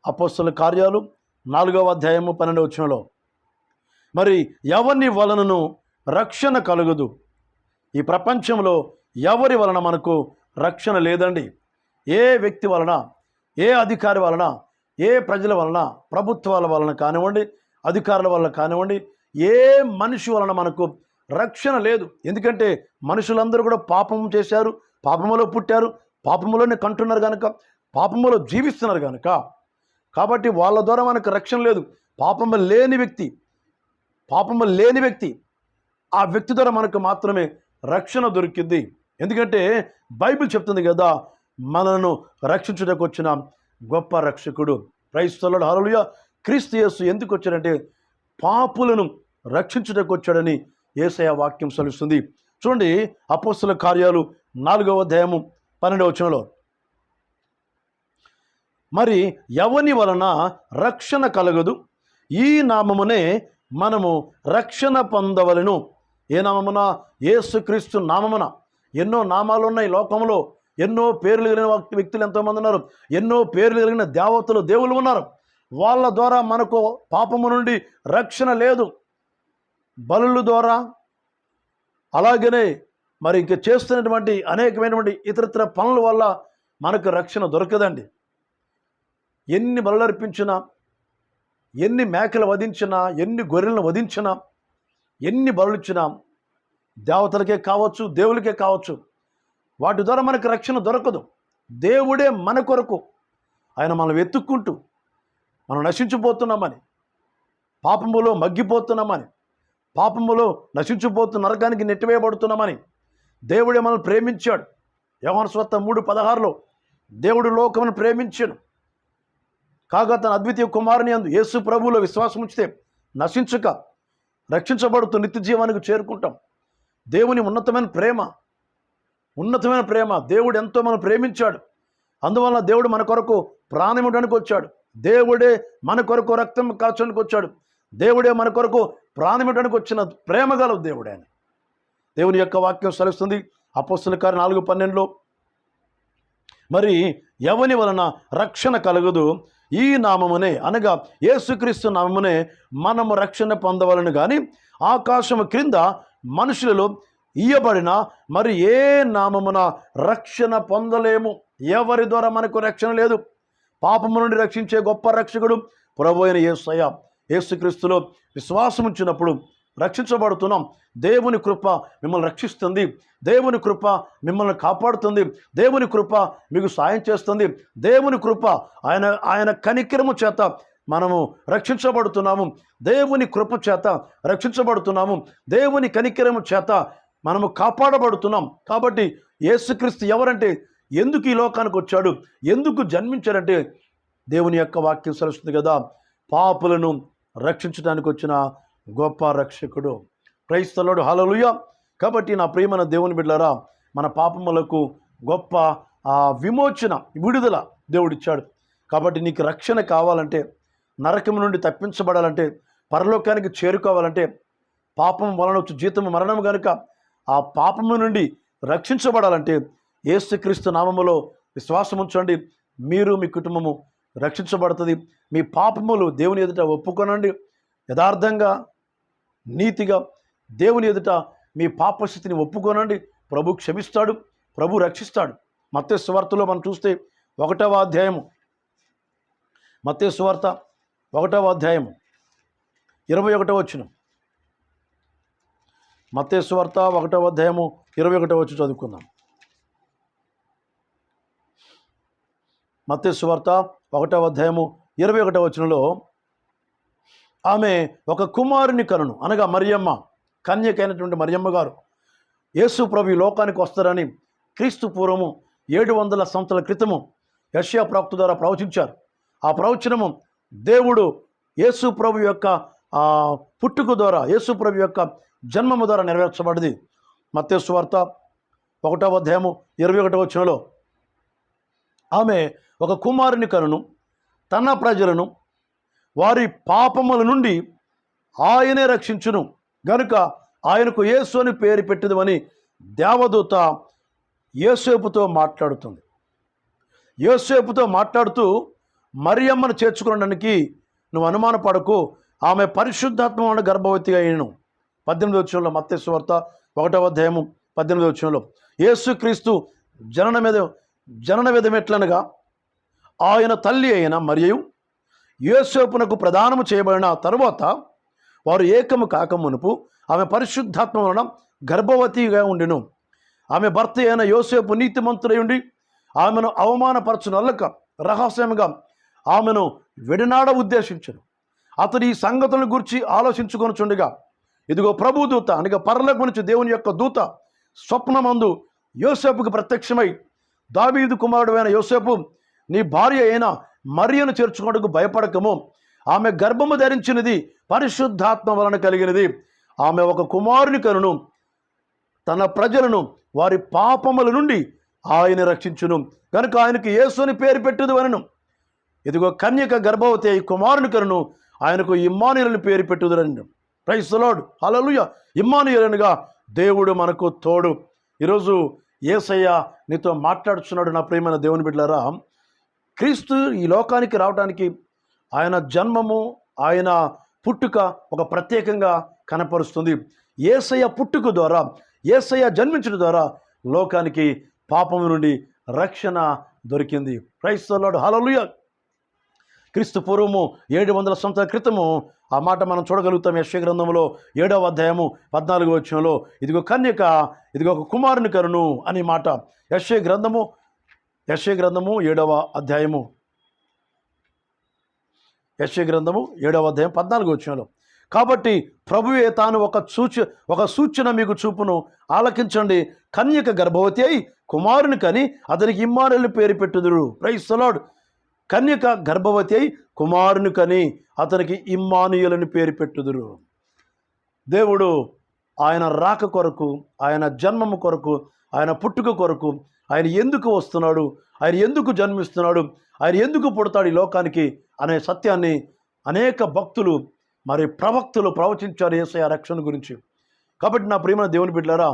అపోస్తలుల కార్యాలు 4వ అధ్యాయము 12వ వచనంలో, మరి ఎవరి వలనను రక్షణ కలుగదు. ఈ ప్రపంచంలో ఎవరి వలన మనకు రక్షణ లేదండి. ఏ వ్యక్తి వలన, ఏ అధికారి వలన, ఏ ప్రజల వలన, ప్రభుత్వాల వలన కానివ్వండి, అధికారుల వలన కానివ్వండి, ఏ మనిషి వలన మనకు రక్షణ లేదు. ఎందుకంటే మనుషులందరూ కూడా పాపం చేశారు, పాపములో పుట్టారు, పాపములోనే కంటున్నారు కనుక, పాపములో జీవిస్తున్నారు కనుక, కాబట్టి వాళ్ళ ద్వారా మనకు రక్షణ లేదు. పాపము లేని వ్యక్తి ఆ వ్యక్తి ద్వారా మనకు మాత్రమే రక్షణ దొరికింది. ఎందుకంటే బైబిల్ చెప్తుంది కదా, మనను రక్షించుటకు వచ్చిన గొప్ప రక్షకుడు. క్రైస్తవులాడు హల్లెలూయా. క్రీస్తు యేసు ఎందుకు వచ్చాడంటే పాపులను రక్షించుటకు వచ్చాడని యేసయ్య వాక్యం సెలవుస్తుంది. చూడండి, అపోస్తలుల కార్యాలు 4వ అధ్యాయము 12వ వచనంలో, మరి ఎవని వలన రక్షణ కలగదు, ఈ నామమునే మనము రక్షణ పొందవలెను. ఏ నామమున? యేసుక్రీస్తు నామమున. ఎన్నో నామాలు ఉన్నాయి లోకంలో, ఎన్నో పేర్లు కలిగిన వ్యక్తులు ఎంతోమంది ఉన్నారు, ఎన్నో పేర్లు కలిగిన దేవతలు, దేవుళ్ళు ఉన్నారు. వాళ్ళ ద్వారా మనకు పాపము నుండి రక్షణ లేదు. బలుల ద్వారా, అలాగనే మరి ఇంక చేస్తున్నటువంటి అనేకమైనటువంటి ఇతరత్ర పనుల వల్ల మనకు రక్షణ దొరకదండి. ఎన్ని బలులు అర్పించినా, ఎన్ని మేకలు వధించినా, ఎన్ని గొర్రెలను వధించినా, ఎన్ని బలులు ఇచ్చినా, దేవతలకే కావచ్చు, దేవులకే కావచ్చు, వాటి ద్వారా మనకు రక్షణ దొరకదు. దేవుడే మన కొరకు ఆయన మనం వెతుక్కుంటూ, మనం నశించిపోతున్నామని, పాపములో మగ్గిపోతున్నామని, పాపములో నశించిపోతున్న నరకానికి నెట్టివేయబడుతున్నామని దేవుడే మనల్ని ప్రేమించాడు. యోహాను సువార్త 3:16లో దేవుడు లోకమును ప్రేమించాడు కాగా తన అద్వితీయ కుమారుని యందు యేసు ప్రభువులో విశ్వాసం ఉంచితే నశించక రక్షించబడుతూ నిత్య జీవానికి చేరుకుంటాం. దేవుని ఉన్నతమైన ప్రేమ దేవుడు ఎంతో మనం ప్రేమించాడు. అందువలన దేవుడు మన కొరకు ప్రాణం ఇవ్వడానికి వచ్చాడు. దేవుడే మన కొరకు రక్తం కాచడానికి వచ్చాడు. దేవుడే మన కొరకు ప్రాణం ఇవ్వడానికి వచ్చిన ప్రేమ గల దేవుడే అని దేవుని యొక్క వాక్యం సెలవుస్తుంది. అపోస్తలుల కార్యం 4:12లో, మరి ఎవని వలన రక్షణ కలుగదు, ఈ నామమునే అనగా యేసుక్రీస్తు నామమునే మనము రక్షణ పొందవలను కానీ ఆకాశము క్రింద మనుషులలో ఇయ్యబడిన మరి ఏ నామమున రక్షణ పొందలేము. ఎవరి ద్వారా మనకు రక్షణ లేదు. పాపము నుండి రక్షించే గొప్ప రక్షకుడు ప్రభువైన యేసయ్య. యేసుక్రీస్తులో విశ్వాసం ఉంచినప్పుడు రక్షించబడుతున్నాం. దేవుని కృప మిమ్మల్ని రక్షిస్తుంది. దేవుని కృప మిమ్మల్ని కాపాడుతుంది. దేవుని కృప మీకు సాయం చేస్తుంది. దేవుని కృప ఆయన కనికరము చేత మనము రక్షించబడుతున్నాము. దేవుని కృప చేత రక్షించబడుతున్నాము. దేవుని కనికరము చేత మనము కాపాడబడుతున్నాం. కాబట్టి యేసుక్రీస్తు ఎవరంటే, ఎందుకు ఈ లోకానికి వచ్చాడు, ఎందుకు జన్మించారంటే దేవుని యొక్క వాక్యం సెలవుస్తుంది కదా, పాపులను రక్షించడానికి వచ్చిన గొప్ప రక్షకుడు. క్రైస్తవుడు హల్లెలూయా. కాబట్టి నా ప్రియమైన దేవుని బిడ్డలారా, మన పాపములకు గొప్ప విమోచన, విడుదల దేవుడిచ్చాడు. కాబట్టి నీకు రక్షణ కావాలంటే, నరకం నుండి తప్పించబడాలంటే, పరలోకానికి చేరుకోవాలంటే, పాపం వలన వచ్చి జీతము మరణం కనుక ఆ పాపము నుండి రక్షించబడాలంటే యేసుక్రీస్తు నామములో విశ్వాసం ఉంచండి. మీరు మీ కుటుంబము రక్షించబడుతుంది. మీ పాపములు దేవుని ఎదుట ఒప్పుకొనండి. యథార్థంగా నీతిగా దేవుని ఎదుట మీ పాపస్థితిని ఒప్పుకోనండి. ప్రభు క్షమిస్తాడు, ప్రభు రక్షిస్తాడు. మత్తయి సువార్తలో మనం చూస్తే 1వ అధ్యాయము, మత్తయి సువార్త 1వ అధ్యాయము 21వ వచనం, మత్తయి సువార్త 1వ అధ్యాయము 21వ వచనం చదువుకుందాం. మత్తయి సువార్త 1వ అధ్యాయము 21వ వచనంలో, ఆమె ఒక కుమారుని కనును, అనగా మరియమ్మ, కన్యకైనటువంటి మరియమ్మ గారు యేసు ప్రభు ఈ లోకానికి వస్తారని క్రీస్తు పూర్వము 700 సంవత్సరాల క్రితము యెషయా ప్రవక్త ద్వారా ప్రవచించారు. ఆ ప్రవచనము దేవుడు యేసు ప్రభు యొక్క పుట్టుక ద్వారా, యేసు ప్రభు యొక్క జన్మము ద్వారా నెరవేర్చబడింది. మత్తయి సువార్త 1వ అధ్యాయము 21వ వచనంలో ఆమె ఒక కుమారుని కనును, తన ప్రజలను వారి పాపముల నుండి ఆయనే రక్షించును గనుక ఆయనకు యేసు అని పేరు పెట్టిదమని దేవదూత యోసేపుతో మాట్లాడుతుంది. యోసేపుతో మాట్లాడుతూ మరియమ్మను చేర్చుకోవడానికి నువ్వు అనుమానపడకు, ఆమె పరిశుద్ధాత్మ వలన గర్భవతిగా అయ్యను. 18వ వచనంలో మత్తయి సువార్త 1వ అధ్యాయము 18వ వచనంలో యేసుక్రీస్తు జనన విధమెట్లనగా ఆయన తల్లి అయిన మరియు యోసేపునకు ప్రదానము చేయబడిన తరువాత వారు ఏకము కాక మునుపు ఆమె పరిశుద్ధాత్మ వలన గర్భవతిగా ఉండెను. ఆమె భర్త అయిన యోసేపు నీతిమంతుడై ఉండి ఆమెను అవమానపరచునల్లక రహస్యంగా ఆమెను విడనాడ ఉద్దేశించను. అతడు ఈ సంగతులను గురించి ఆలోచించుకొనుచుండగా ఇదిగో ప్రభు దూత అనగా పరలోకము నుంచి దేవుని యొక్క దూత స్వప్నమందు యోసేపుకు ప్రత్యక్షమై, దావీదు కుమారుడు అయిన యోసేపు, నీ భార్య అయిన మరియను చేర్చుకోవడానికి భయపడకము, ఆమె గర్భము ధరించినది పరిశుద్ధాత్మ వలన కలిగినది, ఆమె ఒక కుమారుని కనును, తన ప్రజలను వారి పాపముల నుండి ఆయన రక్షించును కనుక ఆయనకు యేసు అని పేరు పెట్టుదు అనను. ఇదిగో కన్యక గర్భవతి అయి కుమారుని కనును, ఆయనకు ఇమ్మానుయేలుని పేరు పెట్టుదు అనను. ప్రైజ్ ది లార్డ్, హల్లెలూయా. ఇమ్మానుయేలు అనగా దేవుడు మనకు తోడు. ఈరోజు యేసయ్య నీతో మాట్లాడుచున్నాడు. నా ప్రియమైన దేవుని బిడ్డలారా, క్రీస్తు ఈ లోకానికి రావడానికి ఆయన జన్మము, ఆయన పుట్టుక ఒక ప్రత్యేకంగా కనపరుస్తుంది. యేసయ్య పుట్టుక ద్వారా, యేసయ్య జన్మించడం ద్వారా లోకానికి పాపము నుండి రక్షణ దొరికింది. ప్రైజ్ ది లార్డ్, హల్లెలూయా. క్రీస్తు పూర్వము 700 సంవత్సరాల క్రితము ఆ మాట మనం చూడగలుగుతాం. యెషయా గ్రంథంలో 7వ అధ్యాయము 14వ వచనంలో ఇదిగో కన్యక, ఇదిగో ఒక కుమారుని కనును అని మాట. యెషయా గ్రంథము 7వ అధ్యాయము 14వ వచనంలో, కాబట్టి ప్రభువే తాను ఒక సూచన మీకు చూపును, ఆలకించండి, కన్యక గర్భవతి అయి కుమారుని కని అతనికి ఇమ్మానుయేలు పేరు పెట్టుదురు. Praise the lord. కన్యక గర్భవతి అయి కుమారుని కని అతనికి ఇమ్మానుయేలుని పేరు పెట్టుదురు. దేవుడు ఆయన రాక కొరకు, ఆయన జన్మము కొరకు, ఆయన పుట్టుక కొరకు, ఆయన ఎందుకు వస్తున్నాడు, ఆయన ఎందుకు జన్మిస్తున్నాడు, ఆయన ఎందుకు పుడతాడు ఈ లోకానికి అనే సత్యాన్ని అనేక భక్తులు మరి ప్రవక్తలు ప్రవచించారు యేసయ్య రక్షణ గురించి. కాబట్టి నా ప్రియమైన దేవుని బిడ్డలారా,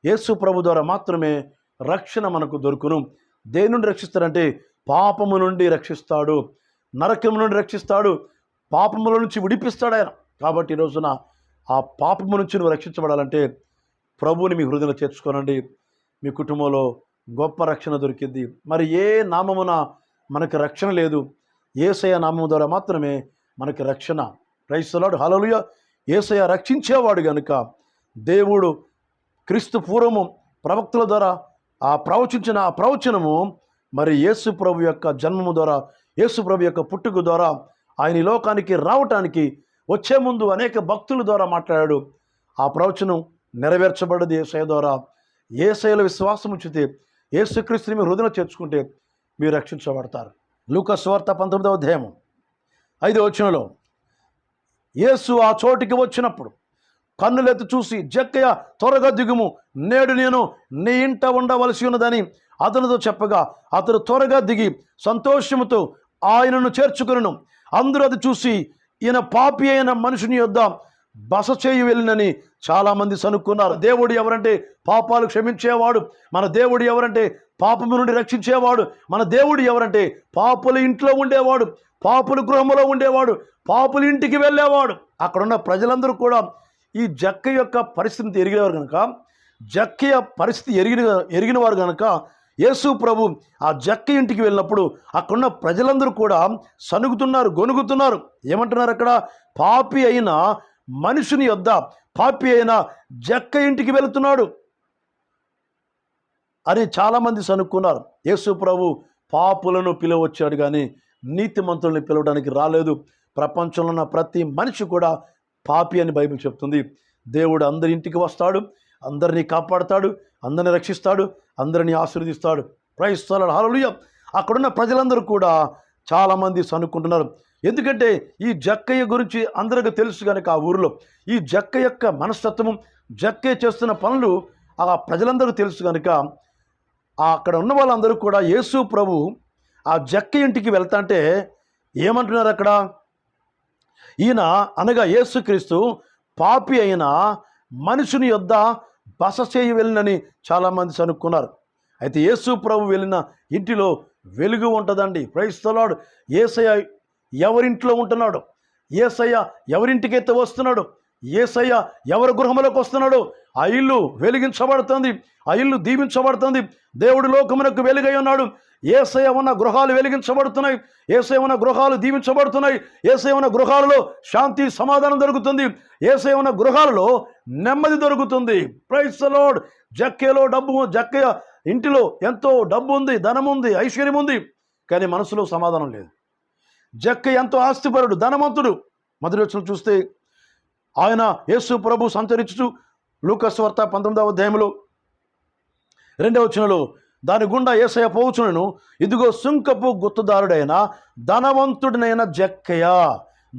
యేసు ప్రభు ద్వారా మాత్రమే రక్షణ మనకు దొరుకును. దేని నుండి రక్షిస్తాడంటే పాపము నుండి రక్షిస్తాడు, నరకము నుండి రక్షిస్తాడు, పాపముల నుంచి విడిపిస్తాడు ఆయన. కాబట్టి ఈ రోజున ఆ పాపము నుంచి నువ్వు రక్షించబడాలంటే ప్రభువుని మీ హృదయంలో చేర్చుకోనండి. మీ కుటుంబంలో గొప్ప రక్షణ దొరికింది. మరి ఏ నామమున మనకు రక్షణ లేదు, యేసయ్య నామము ద్వారా మాత్రమే మనకి రక్షణ. ప్రైజ్ ది లార్డ్, హల్లెలూయా. యేసయ్య రక్షించేవాడు గనుక దేవుడు క్రీస్తు పూర్వము ప్రవక్తల ద్వారా ప్రవచించిన ఆ ప్రవచనము మరి యేసు ప్రభు యొక్క జన్మము ద్వారా, యేసు ప్రభు యొక్క పుట్టుక ద్వారా ఆయన ఈ లోకానికి రావటానికి వచ్చే ముందు అనేక భక్తుల ద్వారా మాట్లాడాడు. ఆ ప్రవచనం నెరవేర్చబడ్డది యేసయ్య ద్వారా. యేసయ్యలో విశ్వాసం ఉంచితే, యేసుక్రీస్తుని మీ హృదయంలో చేర్చుకుంటే మీరు రక్షించబడతారు. లూకా సువార్త 19వ అధ్యాయం 5వ వచనంలో యేసు ఆ చోటికి వచ్చినప్పుడు కన్నులెత్తి చూసి, జక్కయ్య త్వరగా దిగుము, నేడు నేను నీ ఇంట ఉండవలసి ఉన్నదని అతనితో చెప్పగా అతడు త్వరగా దిగి సంతోషముతో ఆయనను చేర్చుకొనెను. అందరూ అది చూసి ఈయన పాపి అయిన మనుషుని యొద్ద బస చేయి వెళ్ళినని చాలామంది సనుక్కున్నారు. దేవుడు ఎవరంటే పాపాలు క్షమించేవాడు. మన దేవుడు ఎవరంటే పాపము నుండి రక్షించేవాడు. మన దేవుడు ఎవరంటే పాపుల ఇంట్లో ఉండేవాడు, పాపుల గృహంలో ఉండేవాడు, పాపుల ఇంటికి వెళ్ళేవాడు. అక్కడున్న ప్రజలందరూ కూడా ఈ జక్క యొక్క పరిస్థితిని ఎరిగినవారు కనుక, జక్కయ్య పరిస్థితి ఎరిగిన వారు కనుక యేసు ప్రభు ఆ జక్క ఇంటికి వెళ్ళినప్పుడు అక్కడున్న ప్రజలందరూ కూడా సనుగుతున్నారు, గొనుగుతున్నారు. ఏమంటున్నారు అక్కడ? పాపి అయిన మనుషుని యొద్ద, పాపి అయిన జక్క ఇంటికి వెళుతున్నాడు అని చాలామంది సనుక్కున్నారు. యేసు ప్రభు పాపులను పిలవచ్చాడు కానీ నీతిమంతులను పిలవడానికి రాలేదు. ప్రపంచంలో ఉన్న ప్రతి మనిషి కూడా పాపి అని బైబిల్ చెప్తుంది. దేవుడు అందరి ఇంటికి వస్తాడు, అందరినీ కాపాడుతాడు, అందరిని రక్షిస్తాడు, అందరినీ ఆశీర్వదిస్తాడు. ప్రైజ్ ది లార్డ్, హల్లెలూయా. అక్కడున్న ప్రజలందరూ కూడా చాలామంది సనుక్కుంటున్నారు. ఎందుకంటే ఈ జక్కయ్య గురించి అందరికీ తెలుసు కనుక ఆ ఊరిలో ఈ జక్క యొక్క మనస్తత్వము, జక్కయ్య చేస్తున్న పనులు ఆ ప్రజలందరూ తెలుసు కనుక అక్కడ ఉన్న వాళ్ళందరూ కూడా యేసు ప్రభు ఆ జక్క ఇంటికి వెళ్తాంటే ఏమంటున్నారు అక్కడ? ఈయన అనగా యేసుక్రీస్తు పాపి అయిన మనుషుని యొద్ద బస చేయి వెళ్ళినని చాలామంది అనుకున్నారు. అయితే యేసు ప్రభు వెళ్ళిన ఇంటిలో వెలుగు ఉంటుందండి. Praise the lord. యేసయ్య ఎవరింట్లో ఉంటున్నాడు, యేసయ్య ఎవరింటికైతే వస్తున్నాడు, యేసయ్య ఎవరి గృహంలోకి వస్తున్నాడు, ఆ ఇల్లు వెలిగించబడుతుంది, ఆ ఇల్లు దీవించబడుతుంది. దేవుడి లోకమునకు వెలుగై ఉన్నాడు. యేసయ్య ఉన్న గృహాలు వెలిగించబడుతున్నాయి, యేసయ్య ఉన్న గృహాలు దీవించబడుతున్నాయి, యేసయ్య ఉన్న గృహాలలో శాంతి సమాధానం దొరుకుతుంది, యేసయ్య ఉన్న గృహాలలో నెమ్మది దొరుకుతుంది. Praise the lord. జక్కయ్యలో జక్కయ్య ఇంటిలో ఎంతో డబ్బు ఉంది, ధనం ఉంది, ఐశ్వర్యం ఉంది, కానీ మనసులో సమాధానం లేదు. జక్కయ్య ఎంతో ఆస్తిపరుడు, ధనవంతుడు. మొదటి వచనం చూస్తే ఆయన యేసు ప్రభు సంచరించుచు లూకాసు వార్త 19వ అధ్యాయంలో 2వ వచనంలో దాని గుండా యేసయ్య పోవుచునను, ఇదిగో సుంకపు గుత్తదారుడైన ధనవంతుడినైన జక్కయ్య.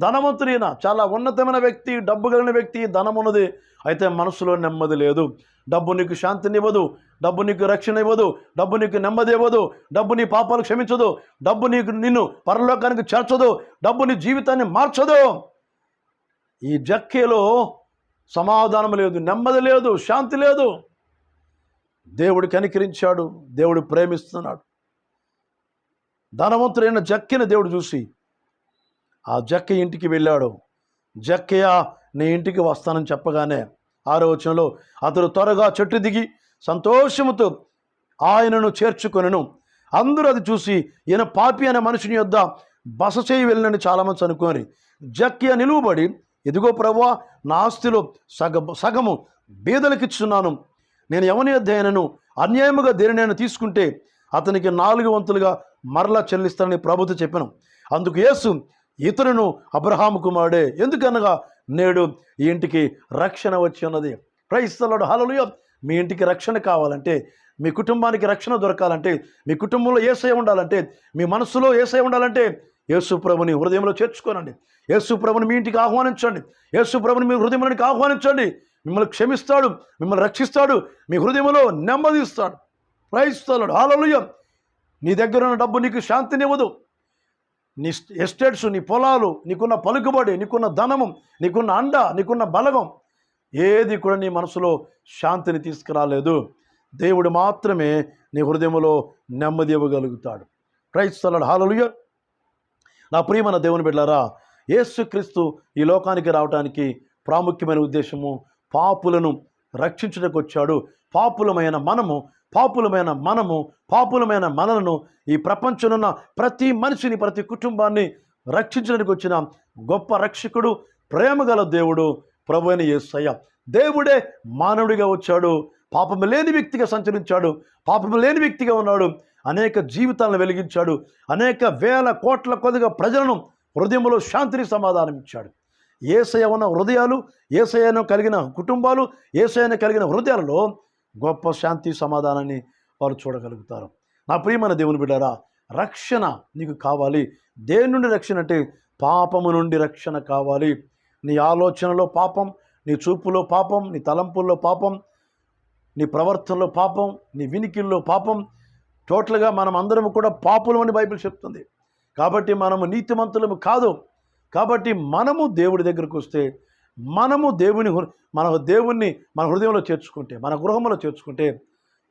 ధనవంతుడైన చాలా ఉన్నతమైన వ్యక్తి, డబ్బు కలిగిన వ్యక్తి, ధనం ఉన్నది, అయితే మనసులో నెమ్మది లేదు. డబ్బు నీకు శాంతిని ఇవ్వదు, డబ్బు నీకు రక్షణ ఇవ్వదు, డబ్బు నీకు నెమ్మది ఇవ్వదు, డబ్బు నీ పాపాలు క్షమించదు, డబ్బు నిన్ను పరలోకానికి చేర్చదు, డబ్బు నీ జీవితాన్ని మార్చదు. ఈ జక్కయ్యలో సమాధానం లేదు, నెమ్మది లేదు, శాంతి లేదు. దేవుడు కనికరించాడు, దేవుడు ప్రేమిస్తున్నాడు. ధనవంతుడైన జక్కయ్యను దేవుడు చూసి ఆ జక్కయ్య ఇంటికి వెళ్ళాడు. జక్కయ్య నీ ఇంటికి వస్తానని చెప్పగానే 6వ వచనంలో అతడు త్వరగా చెట్టు దిగి సంతోషముతో ఆయనను చేర్చుకొనెను. అందరూ అది చూసి ఈయన పాపి అనే మనుషుని యొద్ద బస చేయి వెళ్ళినని చాలామంది అనుకోని జక్కయ్య నిలువబడి, ఇదిగో ప్రభువా, నా ఆస్తిలో సగము బీదలకిచ్చున్నాను. నేను ఎవని అధ్యయనను అన్యాయముగా దేనినైనా తీసుకుంటే అతనికి 4 వంతులుగా మరలా చెల్లిస్తానని ప్రభుతో చెప్పాను. అందుకు యేసు, ఇతరును అబ్రహాము కుమారుడే, ఎందుకనగా నేడు ఈ ఇంటికి రక్షణ వచ్చి ఉన్నది. ప్రైజ్ ది లార్డ్, హల్లెలూయా. మీ ఇంటికి రక్షణ కావాలంటే, మీ కుటుంబానికి రక్షణ దొరకాలంటే, మీ కుటుంబంలో యేసయ్య ఉండాలంటే, మీ మనసులో యేసయ్య ఉండాలంటే యేసు ప్రభుని హృదయంలో చేర్చుకోనండి. యేసు ప్రభుని మీ ఇంటికి ఆహ్వానించండి. యేసు ప్రభుని మీ హృదయంలోనికి ఆహ్వానించండి. మిమ్మల్ని క్షమిస్తాడు, మిమ్మల్ని రక్షిస్తాడు, మీ హృదయంలో నెమ్మదిస్తాడు. ప్రైజ్ ది లార్డ్, హల్లెలూయా. నీ దగ్గర ఉన్న డబ్బు నీకు శాంతినివ్వదు. నీ ఎస్టేట్స్, నీ పొలాలు, నీకున్న పలుకుబడి, నీకున్న ధనము, నీకున్న అండ, నీకున్న బలగం ఏది కూడా నీ మనసులో శాంతిని తీసుకురాలేదు. దేవుడు మాత్రమే నీ హృదయంలో నెమ్మది ఇవ్వగలుగుతాడు. ప్రైజ్ ది లార్డ్, హల్లెలూయా. నా ప్రియమైన దేవుని బిడ్డలారా, యేసుక్రీస్తు ఈ లోకానికి రావడానికి ప్రాముఖ్యమైన ఉద్దేశము పాపులను రక్షించడానికి వచ్చాడు. పాపులమైన మనలను, ఈ ప్రపంచంలో ఉన్న ప్రతి మనిషిని, ప్రతి కుటుంబాన్ని రక్షించడానికి వచ్చిన గొప్ప రక్షకుడు, ప్రేమగల దేవుడు ప్రభువైన యేసయ్య. దేవుడే మానవుడిగా వచ్చాడు, పాపము లేని వ్యక్తిగా సంచరించాడు, పాపము లేని వ్యక్తిగా ఉన్నాడు, అనేక జీవితాలను వెలిగించాడు, అనేక వేల కోట్ల కొద్దిగా ప్రజలను హృదయంలో శాంతిని సమాధానం ఇచ్చాడు. యేసయ్య ఉన్న హృదయాలు, యేసయ్యను కలిగిన కుటుంబాలు, యేసయ్యను కలిగిన హృదయాలలో గొప్ప శాంతి సమాధానాన్ని వారు చూడగలుగుతారు. నా ప్రియమైన దేవుని బిడ్డారా, రక్షణ నీకు కావాలి. దేని నుండి రక్షణ అంటే పాపము నుండి రక్షణ కావాలి. నీ ఆలోచనలో పాపం, నీ చూపులో పాపం, నీ తలంపుల్లో పాపం, నీ ప్రవర్తనలో పాపం, నీ వినికిల్లో పాపం, టోటల్గా మనం అందరం కూడా పాపులమని బైబిల్ చెప్తుంది. కాబట్టి మనము నీతిమంతులము కాదు. కాబట్టి మనము దేవుడి దగ్గరకు వస్తే, మనము దేవుణ్ణి మన హృదయంలో చేర్చుకుంటే, మన గృహంలో చేర్చుకుంటే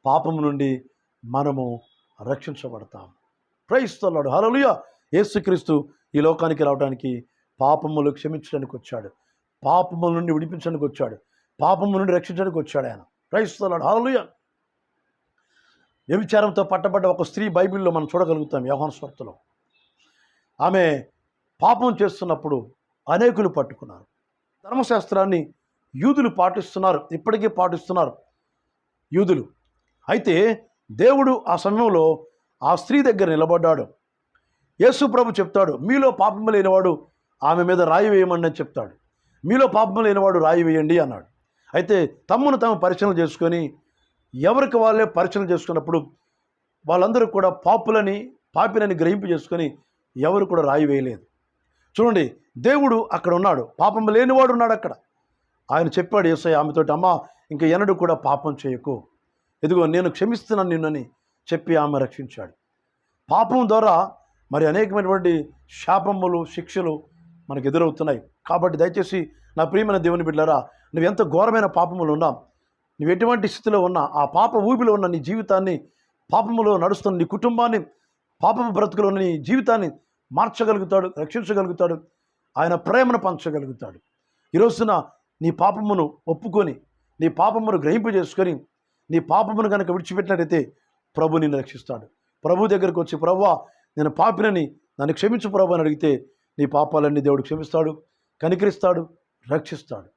పాపము నుండి మనము రక్షించబడతాం. ప్రైజ్ ది లార్డ్, హల్లెలూయా. యేసుక్రీస్తు ఈ లోకానికి రావడానికి పాపములు క్షమించడానికి వచ్చాడు, పాపముల నుండి విడిపించడానికి వచ్చాడు, పాపము నుండి రక్షించడానికి వచ్చాడు ఆయన. ప్రైజ్ ది లార్డ్, హల్లెలూయా. వ్యభిచారంతో పట్టబడ్డ ఒక స్త్రీ బైబిల్లో మనం చూడగలుగుతాం. యోహాను సువార్తలో ఆమె పాపం చేస్తున్నప్పుడు అనేకులు పట్టుకున్నారు. ధర్మశాస్త్రాన్ని యూదులు పాటిస్తున్నారు, ఇప్పటికీ పాటిస్తున్నారు యూదులు. అయితే దేవుడు ఆ సమయంలో ఆ స్త్రీ దగ్గర నిలబడ్డాడు. యేసు ప్రభు చెప్తాడు, మీలో పాపం లేనివాడు ఆమె మీద రాయి వేయమండి అని చెప్తాడు. మీలో పాపం లేనివాడు రాయి వేయండి అన్నాడు. అయితే తమ్మును తాము పరిచయం చేసుకొని ఎవరికి వాళ్ళే పరిచయం చేసుకున్నప్పుడు వాళ్ళందరూ కూడా పాపిలని గ్రహింపు చేసుకొని ఎవరు కూడా రాయి వేయలేదు. చూడండి, దేవుడు అక్కడ ఉన్నాడు, పాపం లేనివాడు ఉన్నాడు అక్కడ. ఆయన చెప్పాడు యేసయ్య ఆమెతోటి, అమ్మా ఇంక ఎన్నడూ కూడా పాపం చేయకు, ఇదిగో నేను క్షమిస్తున్నాను నిన్నని చెప్పి ఆమె రక్షించాడు. పాపం ద్వారా మరి అనేకమైనటువంటి శాపములు, శిక్షలు మనకు ఎదురవుతున్నాయి. కాబట్టి దయచేసి నా ప్రియమైన దేవుని బిడ్డలారా, నువ్వు ఎంత ఘోరమైన పాపములు ఉన్నా, నువ్వు ఎటువంటి స్థితిలో ఉన్నా, ఆ పాప ఊబిలో ఉన్న నీ జీవితాన్ని, పాపములో నడుస్తున్న నీ కుటుంబాన్ని, పాపపు బ్రతుకులో ఉన్న నీ జీవితాన్ని మార్చగలుగుతాడు, రక్షించగలుగుతాడు. ఆయన ప్రేమను పంచగలుగుతాడు. ఈరోజున నీ పాపమును ఒప్పుకొని, నీ పాపమును గ్రహింపు చేసుకొని, నీ పాపమును కనుక విడిచిపెట్టినట్టయితే ప్రభు నిన్ను రక్షిస్తాడు. ప్రభు దగ్గరకు వచ్చి, ప్రభువా నేను పాపినని, నన్ను క్షమించు ప్రభు అని అడిగితే నీ పాపాలన్నీ దేవుడు క్షమిస్తాడు, కనికరిస్తాడు, రక్షిస్తాడు.